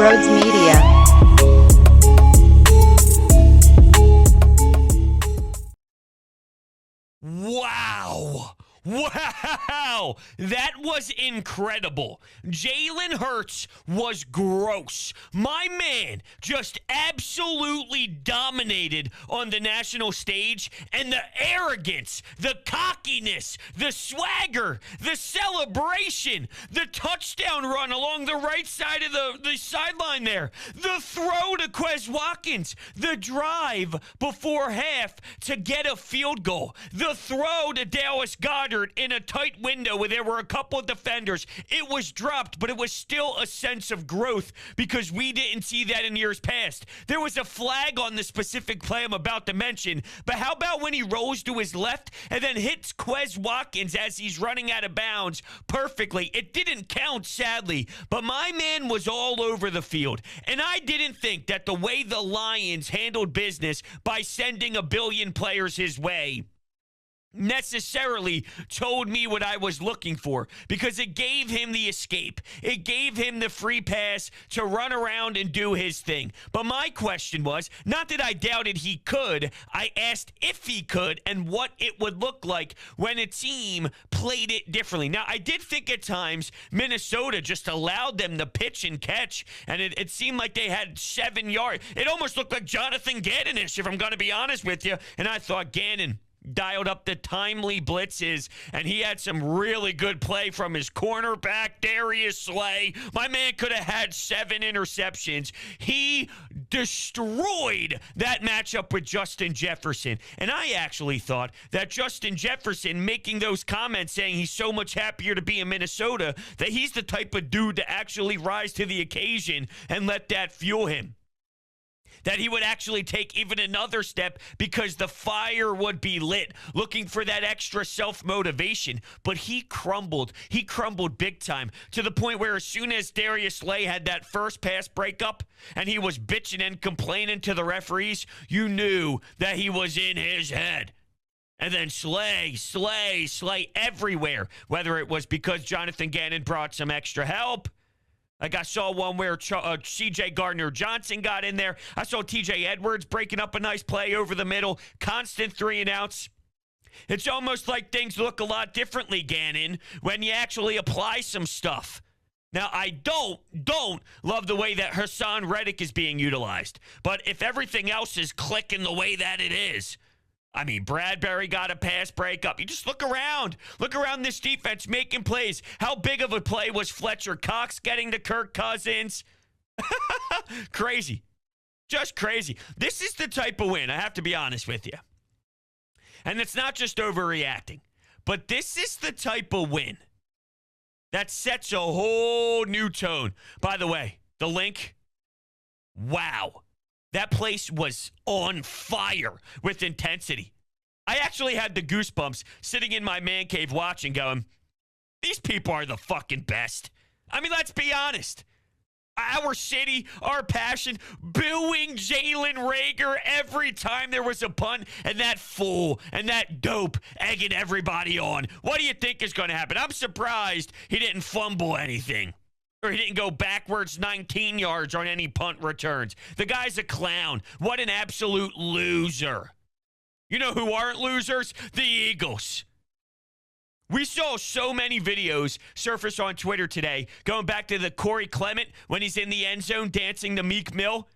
Brodes Media. Wow. Wow. That was incredible. Jalen Hurts was gross. My man just absolutely dominated on the national stage, and the arrogance, the cockiness, the swagger, the celebration, the touchdown run along the right side of the sideline there, the throw to Quez Watkins, the drive before half to get a field goal, the throw to Darius in a tight window where there were a couple of defenders. It was dropped, but it was still a sense of growth because we didn't see that in years past. There was a flag on the specific play I'm about to mention, but how about when he rolls to his left and then hits Quez Watkins as he's running out of bounds perfectly? It didn't count, sadly, but my man was all over the field, and I didn't think that the way the Lions handled business by sending a billion players his way necessarily told me what I was looking for, because it gave him the escape. It gave him the free pass to run around and do his thing. But my question was, not that I doubted he could, I asked if he could and what it would look like when a team played it differently. Now, I did think at times Minnesota just allowed them to pitch and catch, and it seemed like they had 7 yards. It almost looked like Jonathan Gannon-ish, if I'm going to be honest with you, and I thought Gannon dialed up the timely blitzes, and he had some really good play from his cornerback, Darius. My man could have had 7 interceptions. He destroyed that matchup with Justin Jefferson, and I actually thought that Justin Jefferson making those comments saying he's so much happier to be in Minnesota, that he's the type of dude to actually rise to the occasion and let that fuel him. That he would actually take even another step because the fire would be lit, looking for that extra self-motivation. But he crumbled. He crumbled big time, to the point where as soon as Darius had that first pass breakup and he was bitching and complaining to the referees, you knew that he was in his head. And then Slay everywhere, whether it was because Jonathan Gannon brought some extra help. Like I saw one where C.J. Gardner-Johnson got in there. I saw T.J. Edwards breaking up a nice play over the middle. Constant 3-and-outs. It's almost like things look a lot differently, Gannon, when you actually apply some stuff. Now, I don't love the way that Hassan Reddick is being utilized. But if everything else is clicking the way that it is, I mean, Bradbury got a pass breakup. You just look around. Look around this defense making plays. How big of a play was Fletcher Cox getting to Kirk Cousins? Crazy. Just crazy. This is the type of win, I have to be honest with you. And it's not just overreacting, but this is the type of win that sets a whole new tone. By the way, the link, wow. That place was on fire with intensity. I actually had the goosebumps sitting in my man cave watching, going, these people are the fucking best. I mean, let's be honest. Our city, our passion, booing Jalen Reagor every time there was a punt, and that fool and that dope egging everybody on. What do you think is going to happen? I'm surprised he didn't fumble anything. Or he didn't go backwards 19 yards on any punt returns. The guy's a clown. What an absolute loser. You know who aren't losers? The Eagles. We saw so many videos surface on Twitter today, going back to the Corey Clement when he's in the end zone dancing to Meek Mill.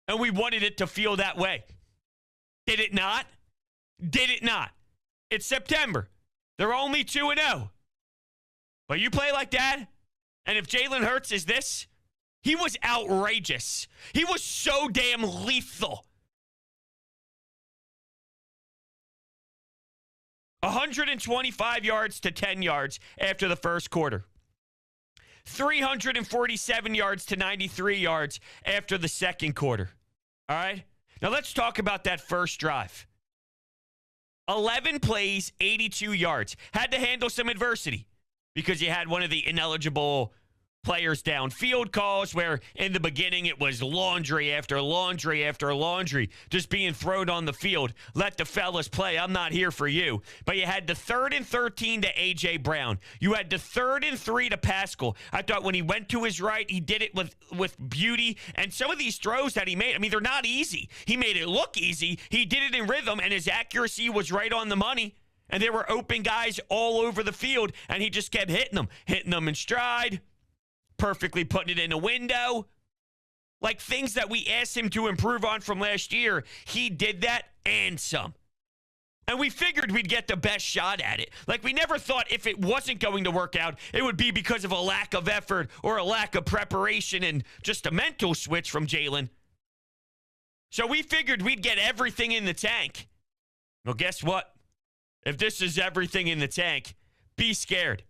And we wanted it to feel that way. Did it not? Did it not? It's September. They're only 2-0. But you play like that? And if Jalen Hurts is this, he was outrageous. He was so damn lethal. 125 yards to 10 yards after the first quarter. 347 yards to 93 yards after the second quarter. All right? Now let's talk about that first drive. 11 plays, 82 yards. Had to handle some adversity, because you had one of the ineligible players downfield calls where in the beginning it was laundry after laundry after laundry just being thrown on the field. Let the fellas play. I'm not here for you. But you had the 3rd and 13 to A.J. Brown. You had the 3rd and 3 to Pascal. I thought when he went to his right, he did it with beauty. And some of these throws that he made, I mean, they're not easy. He made it look easy. He did it in rhythm, and his accuracy was right on the money. And there were open guys all over the field, and he just kept hitting them in stride. Perfectly putting it in a window. Like things that we asked him to improve on from last year. He did that and some. And we figured we'd get the best shot at it. Like we never thought if it wasn't going to work out, it would be because of a lack of effort or a lack of preparation and just a mental switch from Jalen. So we figured we'd get everything in the tank. Well, guess what? If this is everything in the tank, be scared.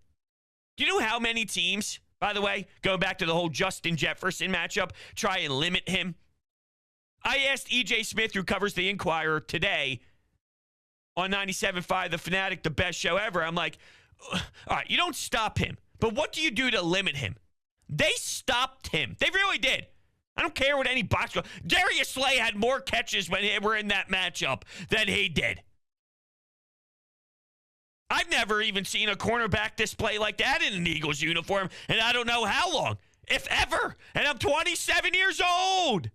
Do you know how many teams, by the way, going back to the whole Justin Jefferson matchup, try and limit him? I asked E.J. Smith, who covers the Inquirer today on 97.5 The Fanatic, the best show ever. I'm like, all right, you don't stop him, but what do you do to limit him? They stopped him. They really did. I don't care what any box goes. Darius Slay had more catches when they were in that matchup than he did. I've never even seen a cornerback display like that in an Eagles uniform, and I don't know how long, if ever. And I'm 27 years old.